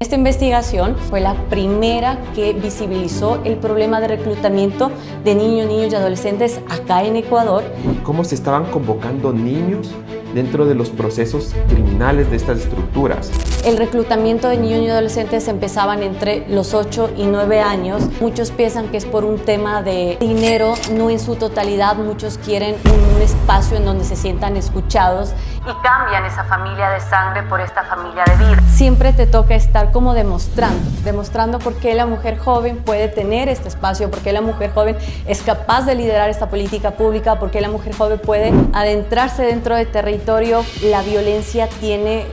Esta investigación fue la primera que visibilizó el problema de reclutamiento de niños y adolescentes acá en Ecuador. ¿Cómo se estaban convocando niños dentro de los procesos criminales de estas estructuras? El reclutamiento de niños y adolescentes empezaban entre los 8 y 9 años. Muchos piensan que es por un tema de dinero, no en su totalidad. Muchos quieren un espacio en donde se sientan escuchados y cambian esa familia de sangre por esta familia de vida. Siempre te toca estar como demostrando por qué la mujer joven puede tener este espacio, por qué la mujer joven es capaz de liderar esta política pública, por qué la mujer joven puede adentrarse dentro del territorio. La violencia tiene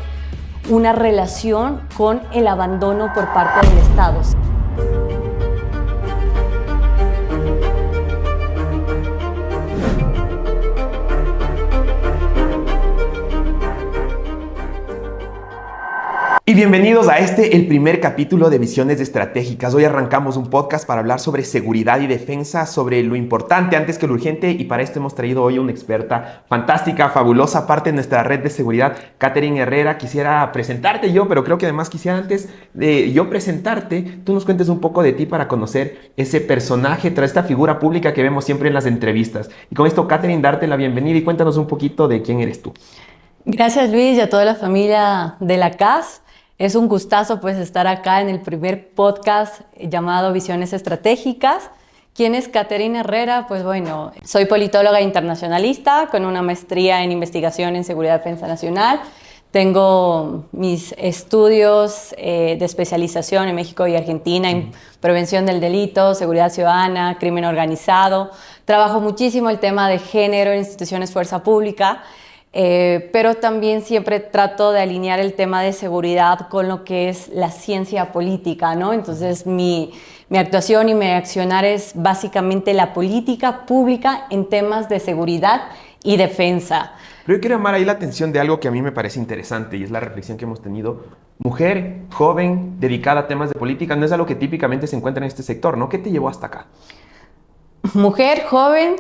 una relación con el abandono por parte del Estado. Y bienvenidos a el primer capítulo de Visiones Estratégicas. Hoy arrancamos un podcast para hablar sobre seguridad y defensa, sobre lo importante antes que lo urgente, y para esto hemos traído hoy a una experta fantástica, fabulosa, parte de nuestra red de seguridad, Katherine Herrera. Quisiera presentarte yo, pero creo que además quisiera antes de yo presentarte, tú nos cuentes un poco de ti para conocer ese personaje, tras esta figura pública que vemos siempre en las entrevistas. Y con esto, Katherine, darte la bienvenida y cuéntanos un poquito de quién eres tú. Gracias, Luis, y a toda la familia de la CAS. Es un gustazo pues estar acá en el primer podcast llamado Visiones Estratégicas. ¿Quién es Katherine Herrera? Pues bueno, soy politóloga internacionalista con una maestría en investigación en seguridad y defensa nacional. Tengo mis estudios de especialización en México y Argentina en prevención del delito, seguridad ciudadana, crimen organizado. Trabajo muchísimo el tema de género en instituciones fuerza pública. Pero también siempre trato de alinear el tema de seguridad con lo que es la ciencia política, ¿no? Entonces mi actuación y mi accionar es básicamente la política pública en temas de seguridad y defensa. Pero yo quiero llamar ahí la atención de algo que a mí me parece interesante, y es la reflexión que hemos tenido. Mujer, joven, dedicada a temas de política, no es algo que típicamente se encuentra en este sector, ¿no? ¿Qué te llevó hasta acá? Mujer, joven,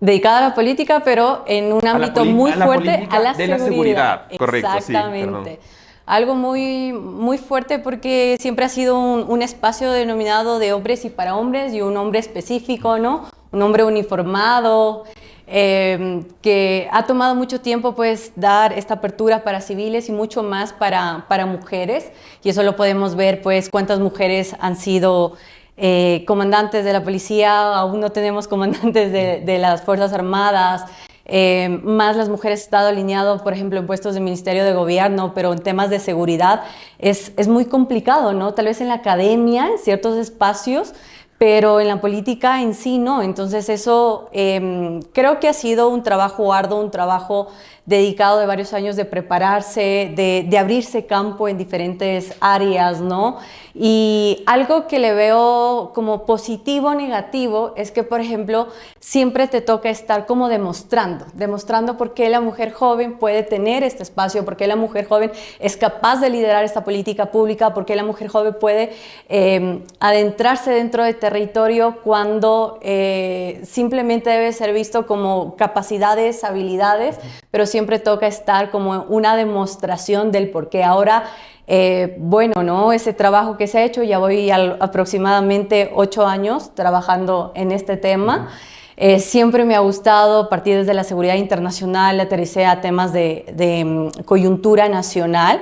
dedicada a la política, pero en un ámbito muy fuerte a la seguridad. Correcto, exactamente. Sí, algo muy fuerte, porque siempre ha sido un espacio denominado de hombres y para hombres, y un hombre específico, ¿no? Un hombre uniformado, que ha tomado mucho tiempo pues dar esta apertura para civiles y mucho más para mujeres, y eso lo podemos ver pues cuántas mujeres han sido comandantes de la policía. Aún no tenemos comandantes de las Fuerzas Armadas, más las mujeres han estado alineadas, por ejemplo, en puestos de Ministerio de Gobierno, pero en temas de seguridad es muy complicado, ¿no? Tal vez en la academia, en ciertos espacios, pero en la política en sí no. Entonces eso creo que ha sido un trabajo arduo, un trabajo dedicado de varios años de prepararse, de abrirse campo en diferentes áreas, ¿no? Y algo que le veo como positivo o negativo es que, por ejemplo, siempre te toca estar como demostrando por qué la mujer joven puede tener este espacio, por qué la mujer joven es capaz de liderar esta política pública, por qué la mujer joven puede adentrarse dentro del territorio cuando simplemente debe ser visto como capacidades, habilidades, pero siempre toca estar como una demostración del por qué. Ahora, bueno, ¿no? Ese trabajo que se ha hecho, ya voy aproximadamente 8 años trabajando en este tema. Siempre me ha gustado partir desde la seguridad internacional, aterricé a temas de coyuntura nacional.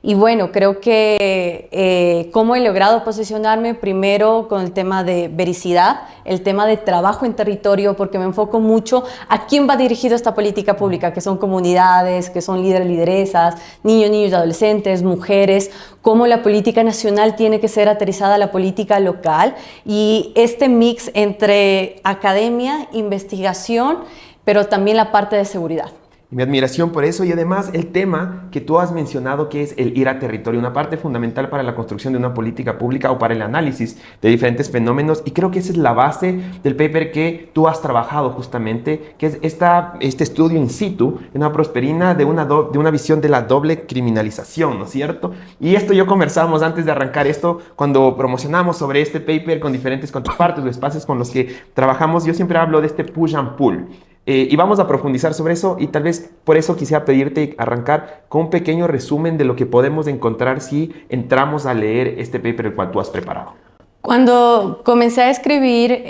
Y bueno, creo que cómo he logrado posicionarme primero con el tema de vericidad, el tema de trabajo en territorio, porque me enfoco mucho a quién va dirigido esta política pública, que son comunidades, que son líderes, lideresas, niños y adolescentes, mujeres, cómo la política nacional tiene que ser aterrizada a la política local, y este mix entre academia, investigación, pero también la parte de seguridad. Mi admiración por eso, y además el tema que tú has mencionado, que es el ir a territorio, una parte fundamental para la construcción de una política pública o para el análisis de diferentes fenómenos, y creo que esa es la base del paper que tú has trabajado justamente, que es este estudio in situ, una prosperina de una visión de la doble criminalización, ¿no es cierto? Y esto yo conversamos antes de arrancar esto, cuando promocionamos sobre este paper con diferentes contrapartes o espacios con los que trabajamos. Yo siempre hablo de este push and pull. Y vamos a profundizar sobre eso y tal vez por eso quisiera pedirte arrancar con un pequeño resumen de lo que podemos encontrar si entramos a leer este paper el cual tú has preparado. Cuando comencé a escribir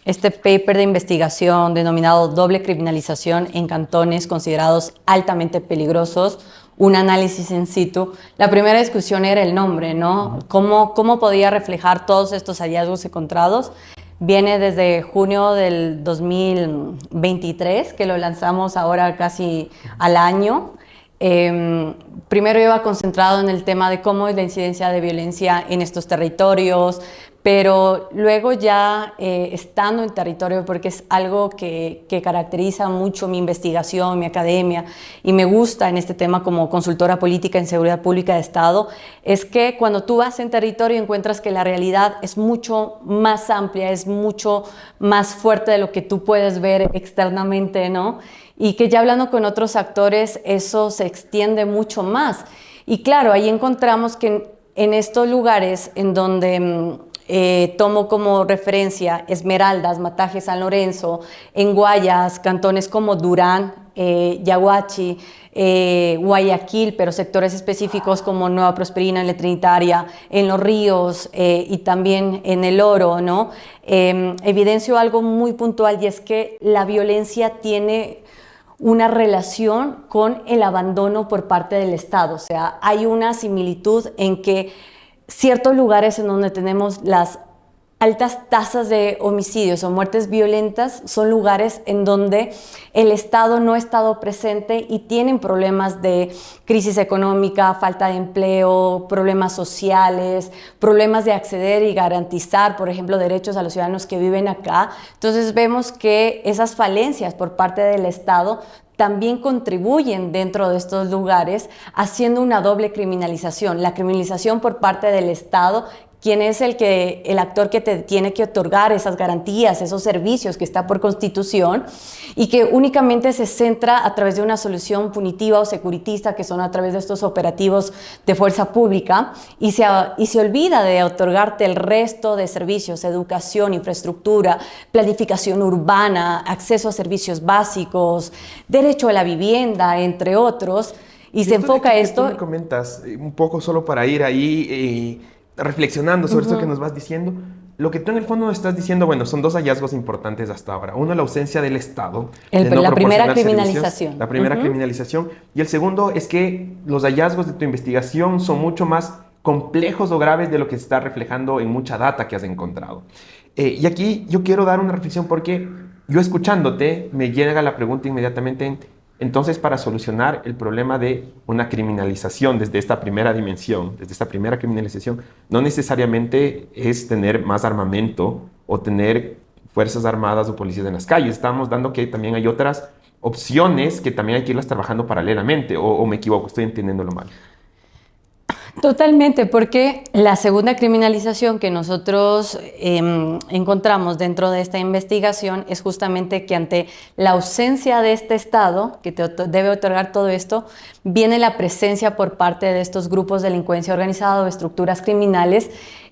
este paper de investigación denominado Doble criminalización en cantones considerados altamente peligrosos, un análisis in situ, la primera discusión era el nombre, ¿no? ¿Cómo podía reflejar todos estos hallazgos encontrados? Viene desde junio del 2023, que lo lanzamos ahora casi al año. Primero iba concentrado en el tema de cómo es la incidencia de violencia en estos territorios, pero luego ya estando en territorio, porque es algo que caracteriza mucho mi investigación, mi academia, y me gusta en este tema como consultora política en seguridad pública de Estado, es que cuando tú vas en territorio encuentras que la realidad es mucho más amplia, es mucho más fuerte de lo que tú puedes ver externamente, ¿no? Y que ya hablando con otros actores eso se extiende mucho más. Y claro, ahí encontramos que en estos lugares en donde tomo como referencia Esmeraldas, Mataje, San Lorenzo, en Guayas, cantones como Durán, Yaguachi, Guayaquil, pero sectores específicos como Nueva Prosperina, en la Trinitaria, en Los Ríos y también en El Oro, ¿no? Evidencio algo muy puntual y es que la violencia tiene una relación con el abandono por parte del Estado. O sea, hay una similitud en que ciertos lugares en donde tenemos las altas tasas de homicidios o muertes violentas son lugares en donde el Estado no ha estado presente y tienen problemas de crisis económica, falta de empleo, problemas sociales, problemas de acceder y garantizar, por ejemplo, derechos a los ciudadanos que viven acá. Entonces vemos que esas falencias por parte del Estado también contribuyen dentro de estos lugares haciendo una doble criminalización, la criminalización por parte del Estado, quien es el actor que te tiene que otorgar esas garantías, esos servicios que está por Constitución y que únicamente se centra a través de una solución punitiva o securitista, que son a través de estos operativos de fuerza pública, y se olvida de otorgarte el resto de servicios, educación, infraestructura, planificación urbana, acceso a servicios básicos, derecho a la vivienda, entre otros, y se enfoca esto. Tú me comentas un poco solo para ir ahí reflexionando sobre esto que nos vas diciendo. Lo que tú en el fondo estás diciendo, bueno, son dos hallazgos importantes hasta ahora. Uno, la ausencia del Estado. La primera criminalización. La primera criminalización. Y el segundo es que los hallazgos de tu investigación son mucho más complejos o graves de lo que se está reflejando en mucha data que has encontrado. Y aquí yo quiero dar una reflexión porque yo escuchándote me llega la pregunta inmediatamente. Entonces, para solucionar el problema de una criminalización desde esta primera dimensión, desde esta primera criminalización, no necesariamente es tener más armamento o tener fuerzas armadas o policías en las calles. Estamos dando que también hay otras opciones que también hay que irlas trabajando paralelamente, o me equivoco, estoy entendiéndolo mal. Totalmente, porque la segunda criminalización que nosotros encontramos dentro de esta investigación es justamente que ante la ausencia de este Estado, que te debe otorgar todo esto, viene la presencia por parte de estos grupos de delincuencia organizada o estructuras criminales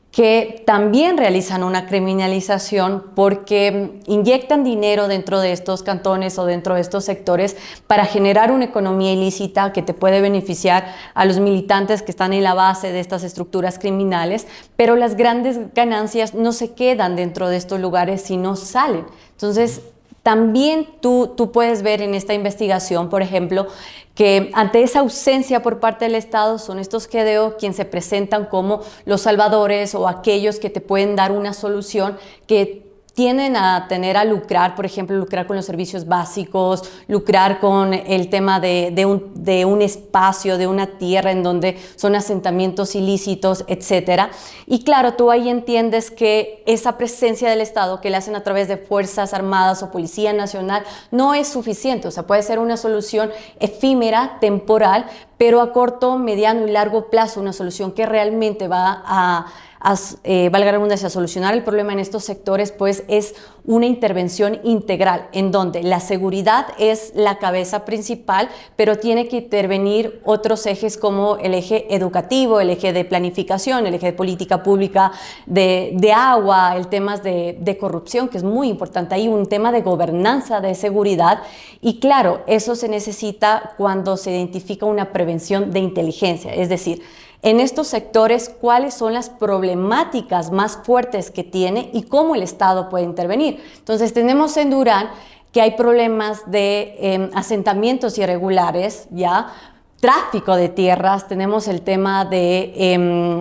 que también realizan una criminalización porque inyectan dinero dentro de estos cantones o dentro de estos sectores para generar una economía ilícita que te puede beneficiar a los militantes que están en la base de estas estructuras criminales, pero las grandes ganancias no se quedan dentro de estos lugares, sino salen. Entonces, también tú puedes ver en esta investigación, por ejemplo, que ante esa ausencia por parte del Estado son estos GDO quienes se presentan como los salvadores o aquellos que te pueden dar una solución que tienden a tener a lucrar, por ejemplo, lucrar con los servicios básicos, lucrar con el tema de un espacio, de una tierra en donde son asentamientos ilícitos, etcétera. Y claro, tú ahí entiendes que esa presencia del Estado que le hacen a través de Fuerzas Armadas o Policía Nacional no es suficiente, o sea, puede ser una solución efímera, temporal, pero a corto, mediano y largo plazo, una solución que realmente va valga la redundancia, a solucionar el problema en estos sectores, pues es una intervención integral, en donde la seguridad es la cabeza principal, pero tiene que intervenir otros ejes como el eje educativo, el eje de planificación, el eje de política pública de agua, el tema de corrupción, que es muy importante. Hay un tema de gobernanza de seguridad y claro, eso se necesita cuando se identifica una prevención de inteligencia, es decir, en estos sectores, cuáles son las problemáticas más fuertes que tiene y cómo el Estado puede intervenir. Entonces, tenemos en Durán que hay problemas de asentamientos irregulares, ¿ya? Tráfico de tierras, tenemos el tema de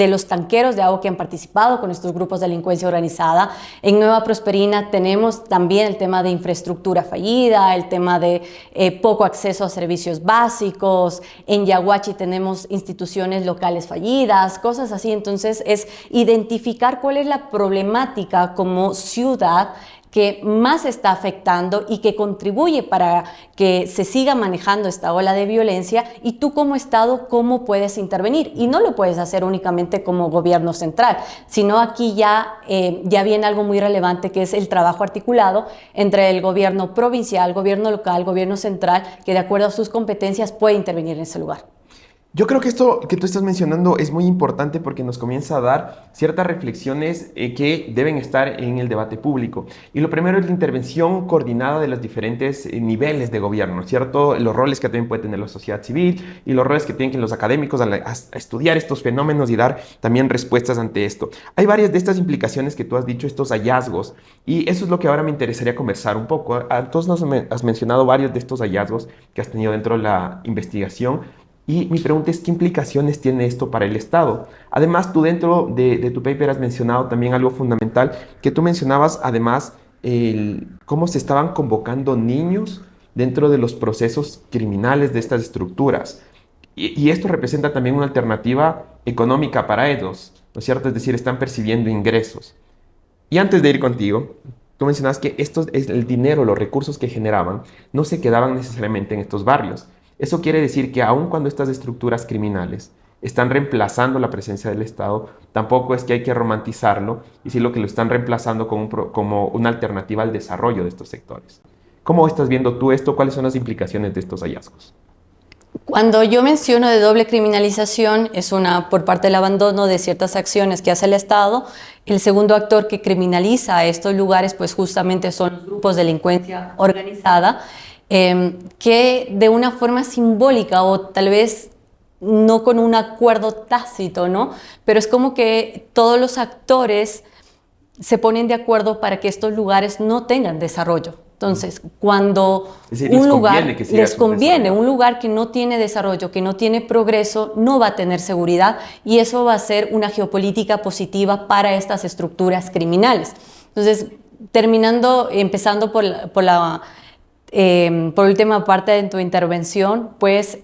los tanqueros de agua que han participado con estos grupos de delincuencia organizada. En Nueva Prosperina tenemos también el tema de infraestructura fallida, el tema de poco acceso a servicios básicos. En Yaguachi tenemos instituciones locales fallidas, cosas así. Entonces es identificar cuál es la problemática como ciudad que más está afectando y que contribuye para que se siga manejando esta ola de violencia, y tú como Estado, ¿cómo puedes intervenir? Y no lo puedes hacer únicamente como gobierno central, sino aquí ya viene algo muy relevante, que es el trabajo articulado entre el gobierno provincial, gobierno local, gobierno central, que de acuerdo a sus competencias puede intervenir en ese lugar. Yo creo que esto que tú estás mencionando es muy importante porque nos comienza a dar ciertas reflexiones que deben estar en el debate público. Y lo primero es la intervención coordinada de los diferentes niveles de gobierno, ¿cierto? Los roles que también puede tener la sociedad civil y los roles que tienen los académicos a estudiar estos fenómenos y dar también respuestas ante esto. Hay varias de estas implicaciones que tú has dicho, estos hallazgos, y eso es lo que ahora me interesaría conversar un poco. Tú nos has mencionado varios de estos hallazgos que has tenido dentro de la investigación. Y mi pregunta es, ¿qué implicaciones tiene esto para el Estado? Además, tú dentro de tu paper has mencionado también algo fundamental, que tú mencionabas además cómo se estaban convocando niños dentro de los procesos criminales de estas estructuras. Y esto representa también una alternativa económica para ellos, ¿no es cierto? Es decir, están percibiendo ingresos. Y antes de ir contigo, tú mencionabas que el dinero, los recursos que generaban, no se quedaban necesariamente en estos barrios. Eso quiere decir que aun cuando estas estructuras criminales están reemplazando la presencia del Estado, tampoco es que hay que romantizarlo, y sí lo que lo están reemplazando como una alternativa al desarrollo de estos sectores. ¿Cómo estás viendo tú esto? ¿Cuáles son las implicaciones de estos hallazgos? Cuando yo menciono de doble criminalización, es por parte del abandono de ciertas acciones que hace el Estado. El segundo actor que criminaliza a estos lugares, pues justamente son los grupos de delincuencia organizada, que de una forma simbólica o tal vez no con un acuerdo tácito, ¿no? Pero es como que todos los actores se ponen de acuerdo para que estos lugares no tengan desarrollo. Entonces, cuando un lugar les conviene, un lugar que no tiene desarrollo, que no tiene progreso, no va a tener seguridad, y eso va a ser una geopolítica positiva para estas estructuras criminales. Entonces, empezando por última parte de tu intervención, pues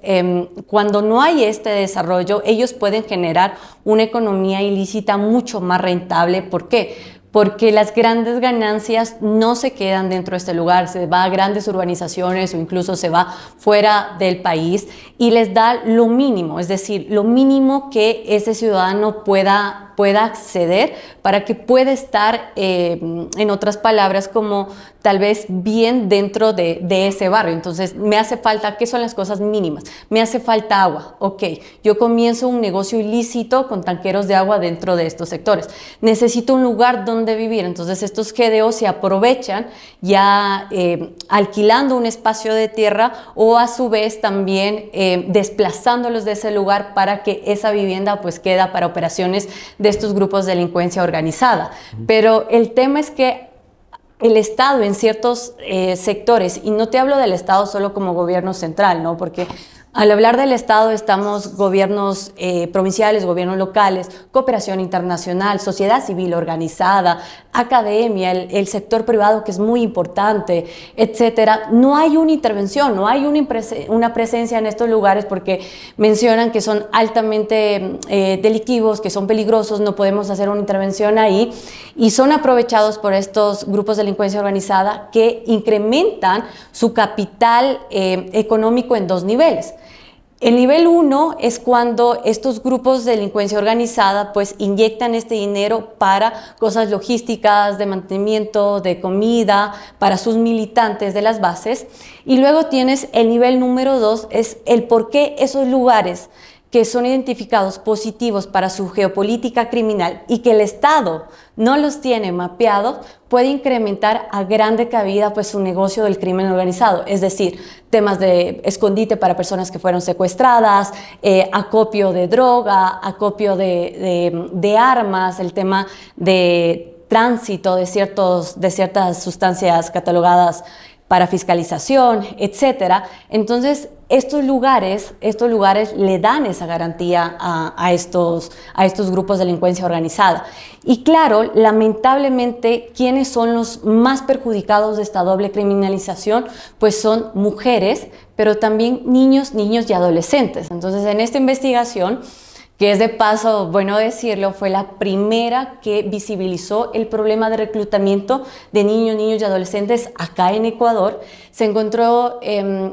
cuando no hay este desarrollo, ellos pueden generar una economía ilícita mucho más rentable. ¿Por qué? Porque las grandes ganancias no se quedan dentro de este lugar, se va a grandes urbanizaciones o incluso se va fuera del país y les da lo mínimo, es decir, lo mínimo que ese ciudadano pueda acceder para que pueda estar, en otras palabras, como tal vez bien dentro de ese barrio. Entonces, me hace falta, ¿qué son las cosas mínimas? Me hace falta agua, ok, yo comienzo un negocio ilícito con tanqueros de agua dentro de estos sectores. Necesito un lugar donde vivir, entonces estos GDO se aprovechan ya alquilando un espacio de tierra o a su vez también desplazándolos de ese lugar para que esa vivienda pues queda para operaciones de estos grupos de delincuencia organizada. Pero el tema es que el Estado en ciertos sectores, y no te hablo del Estado solo como gobierno central, ¿no? Porque al hablar del Estado estamos gobiernos provinciales, gobiernos locales, cooperación internacional, sociedad civil organizada, academia, el sector privado que es muy importante, etcétera. No hay una intervención, no hay una presencia en estos lugares porque mencionan que son altamente delictivos, que son peligrosos, no podemos hacer una intervención ahí, y son aprovechados por estos grupos de delincuencia organizada que incrementan su capital económico en dos niveles. El nivel 1 es cuando estos grupos de delincuencia organizada pues inyectan este dinero para cosas logísticas, de mantenimiento, de comida, para sus militantes de las bases. Y luego tienes el nivel número 2, es el por qué esos lugares que son identificados positivos para su geopolítica criminal y que el Estado no los tiene mapeados, puede incrementar a grande cabida pues su negocio del crimen organizado, es decir, temas de escondite para personas que fueron secuestradas, acopio de droga, acopio de armas, el tema de tránsito de ciertas sustancias catalogadas para fiscalización, etcétera. Entonces, estos lugares le dan esa garantía a estos grupos de delincuencia organizada. Y claro, lamentablemente, ¿quiénes son los más perjudicados de esta doble criminalización? Pues son mujeres, pero también niños y adolescentes. Entonces, en esta investigación, que es de paso, bueno decirlo, fue la primera que visibilizó el problema de reclutamiento de niños y adolescentes acá en Ecuador. Se encontró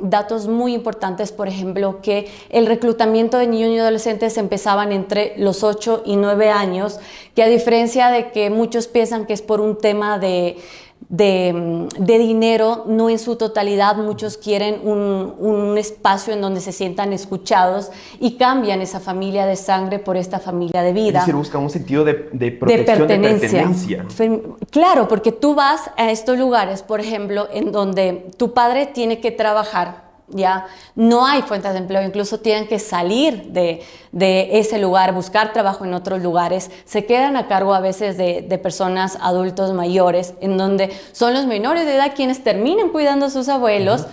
datos muy importantes, por ejemplo, que el reclutamiento de niños y adolescentes empezaban entre los 8 y 9 años, que a diferencia de que muchos piensan que es por un tema de dinero, no en su totalidad. Muchos quieren un espacio en donde se sientan escuchados y cambian esa familia de sangre por esta familia de vida. Es decir, buscan un sentido de protección, de pertenencia. Claro, porque tú vas a estos lugares, por ejemplo, en donde tu padre tiene que trabajar, ya no hay fuentes de empleo, incluso tienen que salir de ese lugar, buscar trabajo en otros lugares, se quedan a cargo a veces de personas adultos mayores, en donde son los menores de edad quienes terminan cuidando a sus abuelos.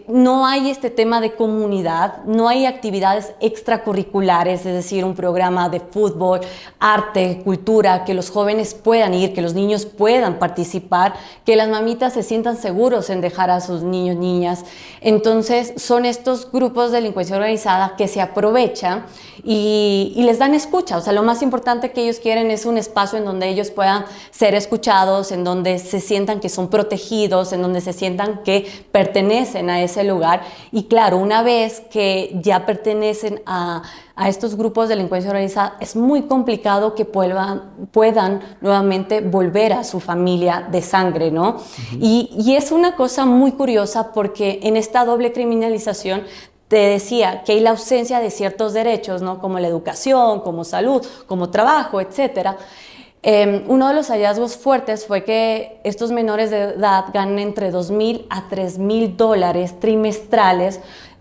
No hay este tema de comunidad, no hay actividades extracurriculares, es decir, un programa de fútbol, arte, cultura, que los jóvenes puedan ir, que los niños puedan participar, que las mamitas se sientan seguros en dejar a sus niños, niñas. Entonces, son estos grupos de delincuencia organizada que se aprovechan y les dan escucha. O sea, lo más importante que ellos quieren es un espacio en donde ellos puedan ser escuchados, en donde se sientan que son protegidos, en donde se sientan que pertenecen a ese lugar. Y claro, una vez que ya pertenecen a estos grupos de delincuencia organizada, es muy complicado que puedan nuevamente volver a su familia de sangre, ¿no? Y es una cosa muy curiosa porque en esta doble criminalización te decía que hay la ausencia de ciertos derechos, ¿no? Como la educación, como salud, como trabajo, etcétera. Uno de los hallazgos fuertes fue que estos menores de edad ganan entre $2,000 a $3,000 trimestrales,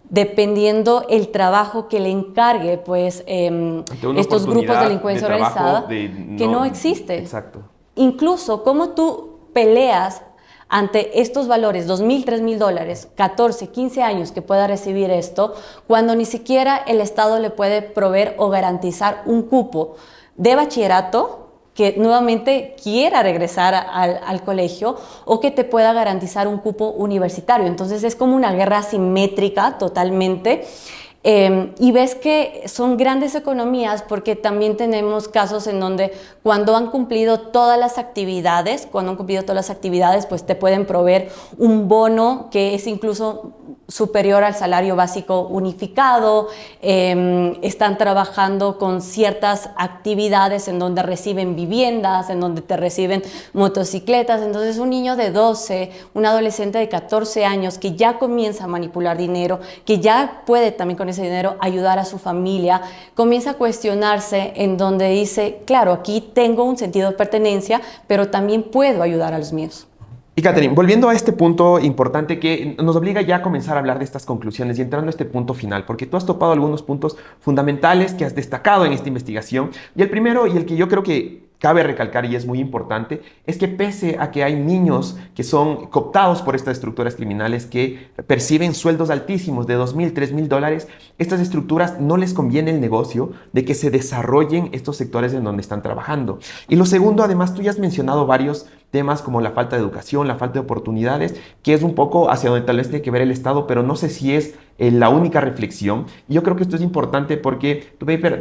dependiendo el trabajo que le encargue pues, estos grupos de delincuencia organizada, que no existe. Exacto. Incluso cómo tú peleas ante estos valores, $2,000, $3,000, 14, 15 años que pueda recibir esto, cuando ni siquiera el Estado le puede proveer o garantizar un cupo de bachillerato que nuevamente quiera regresar al colegio, o que te pueda garantizar un cupo universitario. Entonces es como una guerra asimétrica totalmente. Y ves que son grandes economías, porque también tenemos casos en donde cuando han cumplido todas las actividades, pues te pueden proveer un bono que es incluso superior al salario básico unificado. Están trabajando con ciertas actividades en donde reciben viviendas, en donde te reciben motocicletas. Entonces un niño de 12, un adolescente de 14 años que ya comienza a manipular dinero, que ya puede también con ese dinero ayudar a su familia, comienza a cuestionarse, en donde dice, claro, aquí tengo un sentido de pertenencia, pero también puedo ayudar a los míos. Y Catherine, volviendo a este punto importante que nos obliga ya a comenzar a hablar de estas conclusiones y entrando a este punto final, porque tú has topado algunos puntos fundamentales que has destacado en esta investigación, y el primero, y el que yo creo que cabe recalcar y es muy importante, es que pese a que hay niños que son cooptados por estas estructuras criminales que perciben sueldos altísimos de $2,000, $3,000, estas estructuras no les conviene el negocio de que se desarrollen estos sectores en donde están trabajando. Y lo segundo, además, tú ya has mencionado varios temas como la falta de educación, la falta de oportunidades, que es un poco hacia donde tal vez tiene que ver el Estado, pero no sé si es la única reflexión. Y yo creo que esto es importante porque tu paper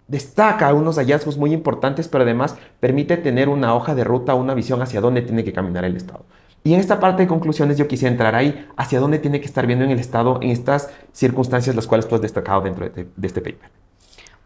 destaca unos hallazgos muy importantes, pero además permite tener una hoja de ruta, una visión hacia dónde tiene que caminar el Estado. Y en esta parte de conclusiones yo quisiera entrar ahí, hacia dónde tiene que estar viendo en el Estado en estas circunstancias las cuales tú has destacado dentro de este paper.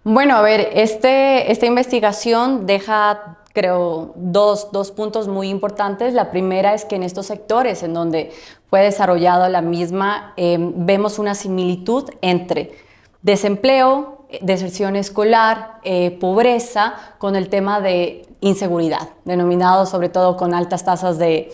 Bueno, a ver, esta investigación deja, creo, dos puntos muy importantes. La primera es que en estos sectores en donde fue desarrollada la misma, vemos una similitud entre desempleo, deserción escolar, pobreza, con el tema de inseguridad, denominado sobre todo con altas tasas de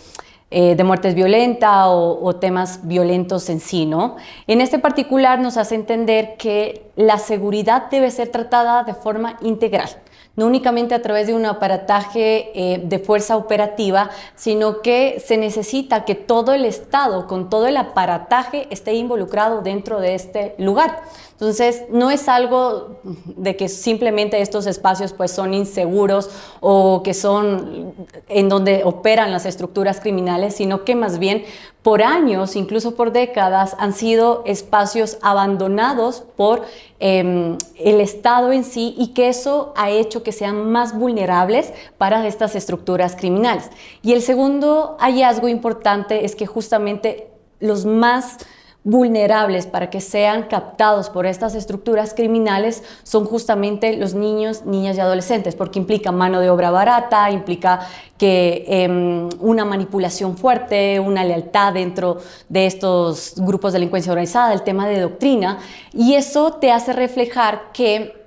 muertes violentas o temas violentos en sí, ¿no? En este particular nos hace entender que la seguridad debe ser tratada de forma integral, no únicamente a través de un aparataje de fuerza operativa, sino que se necesita que todo el Estado, con todo el aparataje, esté involucrado dentro de este lugar. Entonces, no es algo de que simplemente estos espacios pues, son inseguros o que son en donde operan las estructuras criminales, sino que más bien por años, incluso por décadas, han sido espacios abandonados por el Estado en sí, y que eso ha hecho que sean más vulnerables para estas estructuras criminales. Y el segundo hallazgo importante es que justamente los más vulnerables para que sean captados por estas estructuras criminales son justamente los niños, niñas y adolescentes, porque implica mano de obra barata, implica que una manipulación fuerte, una lealtad dentro de estos grupos de delincuencia organizada, el tema de doctrina, y eso te hace reflejar que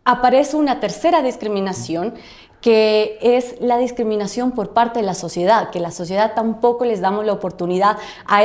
aparece una tercera discriminación, que es la discriminación por parte de la sociedad, que la sociedad tampoco les damos la oportunidad a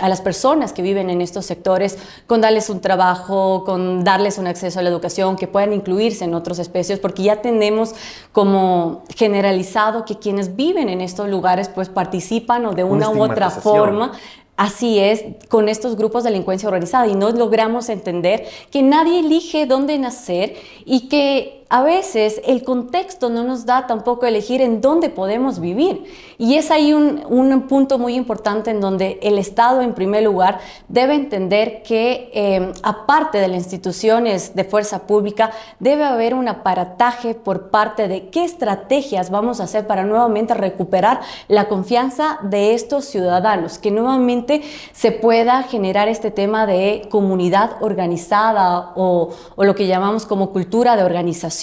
las personas que viven en estos sectores, con darles un trabajo, con darles un acceso a la educación, que puedan incluirse en otros espacios, porque ya tenemos como generalizado que quienes viven en estos lugares pues participan o de una u otra forma. Así es, con estos grupos de delincuencia organizada, y no logramos entender que nadie elige dónde nacer y que a veces el contexto no nos da tampoco a elegir en dónde podemos vivir. Y es ahí un punto muy importante en donde el Estado, en primer lugar, debe entender que aparte de las instituciones de fuerza pública, debe haber un aparataje por parte de qué estrategias vamos a hacer para nuevamente recuperar la confianza de estos ciudadanos, que nuevamente se pueda generar este tema de comunidad organizada o lo que llamamos como cultura de organización,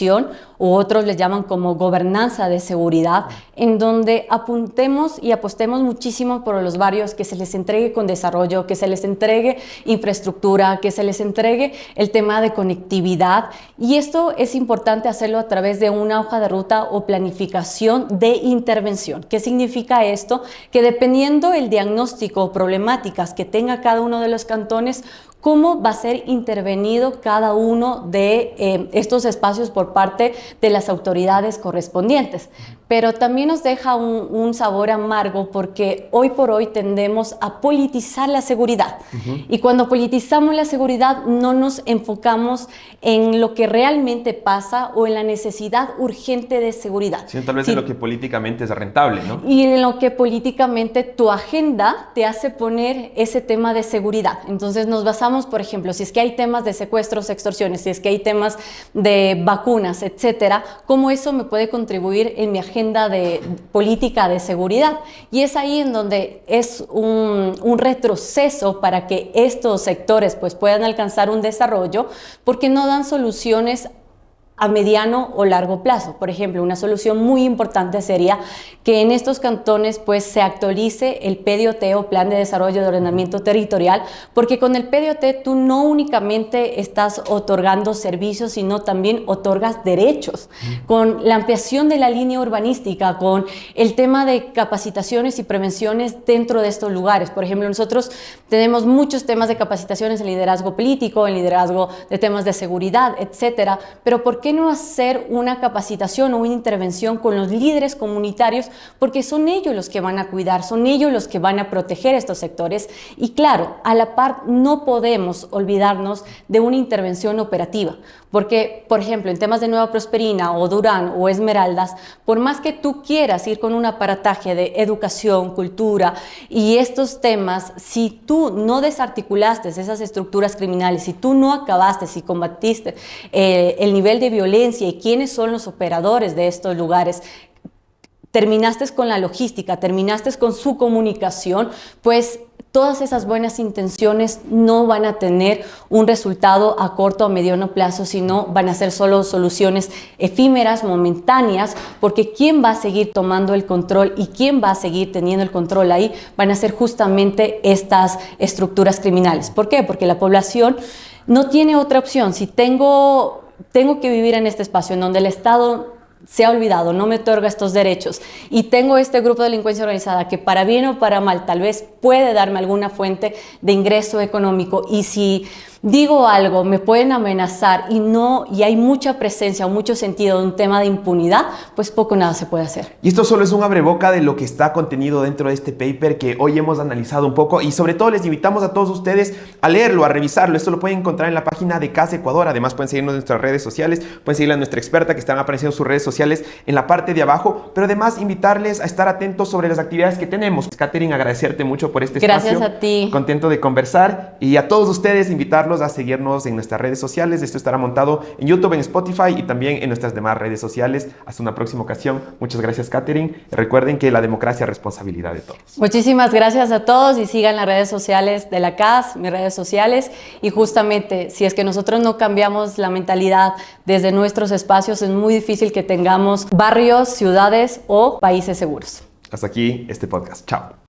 o otros les llaman como gobernanza de seguridad, en donde apuntemos y apostemos muchísimo por los barrios, que se les entregue con desarrollo, que se les entregue infraestructura, que se les entregue el tema de conectividad. Y esto es importante hacerlo a través de una hoja de ruta o planificación de intervención. ¿Qué significa esto? Que dependiendo el diagnóstico o problemáticas que tenga cada uno de los cantones, cómo va a ser intervenido cada uno de estos espacios por parte de las autoridades correspondientes. Pero también nos deja un sabor amargo, porque hoy por hoy tendemos a politizar la seguridad. Y cuando politizamos la seguridad no nos enfocamos en lo que realmente pasa o en la necesidad urgente de seguridad. Sino tal vez en lo que políticamente es rentable, ¿no? Y en lo que políticamente tu agenda te hace poner ese tema de seguridad. Entonces nos basamos, por ejemplo, si es que hay temas de secuestros, extorsiones, si es que hay temas de vacunas, etcétera, cómo eso me puede contribuir en mi agenda de política de seguridad. Y es ahí en donde es un retroceso para que estos sectores pues puedan alcanzar un desarrollo, porque no dan soluciones a mediano o largo plazo. Por ejemplo, una solución muy importante sería que en estos cantones pues se actualice el PDOT o Plan de Desarrollo de Ordenamiento Territorial, porque con el PDOT tú no únicamente estás otorgando servicios, sino también otorgas derechos. Con la ampliación de la línea urbanística, con el tema de capacitaciones y prevenciones dentro de estos lugares. Por ejemplo, nosotros tenemos muchos temas de capacitaciones en liderazgo político, en liderazgo de temas de seguridad, etcétera, pero ¿por qué no hacer una capacitación o una intervención con los líderes comunitarios? Porque son ellos los que van a cuidar, son ellos los que van a proteger estos sectores. Y claro, a la par no podemos olvidarnos de una intervención operativa, porque, por ejemplo, en temas de Nueva Prosperina o Durán o Esmeraldas, por más que tú quieras ir con un aparataje de educación, cultura y estos temas, si tú no desarticulaste esas estructuras criminales, si tú no acabaste, si combatiste el nivel de violencia y quiénes son los operadores de estos lugares, terminaste con la logística, terminaste con su comunicación, pues todas esas buenas intenciones no van a tener un resultado a corto o mediano plazo, sino van a ser solo soluciones efímeras, momentáneas, porque ¿quién va a seguir tomando el control y quién va a seguir teniendo el control ahí? Van a ser justamente estas estructuras criminales. ¿Por qué? Porque la población no tiene otra opción. Si tengo que vivir en este espacio en donde el Estado se ha olvidado, no me otorga estos derechos y tengo este grupo de delincuencia organizada que para bien o para mal tal vez puede darme alguna fuente de ingreso económico, y si digo algo me pueden amenazar y hay mucha presencia o mucho sentido de un tema de impunidad, pues poco o nada se puede hacer. Y esto solo es un abreboca de lo que está contenido dentro de este paper que hoy hemos analizado un poco, y sobre todo les invitamos a todos ustedes a leerlo, a revisarlo. Esto lo pueden encontrar en la página de CAS Ecuador. Además pueden seguirnos en nuestras redes sociales, pueden seguir a nuestra experta que están apareciendo sus redes sociales en la parte de abajo, pero además invitarles a estar atentos sobre las actividades que tenemos. Catherine, agradecerte mucho por este espacio. Gracias a ti. Contento de conversar, y a todos ustedes invitarlos a seguirnos en nuestras redes sociales. Esto estará montado en YouTube, en Spotify y también en nuestras demás redes sociales. Hasta una próxima ocasión. Muchas gracias, Catherine. Recuerden que la democracia es responsabilidad de todos. Muchísimas gracias a todos, y sigan las redes sociales de la CAS, mis redes sociales, y justamente si es que nosotros no cambiamos la mentalidad desde nuestros espacios, es muy difícil que tengamos barrios, ciudades o países seguros. Hasta aquí este podcast. Chao.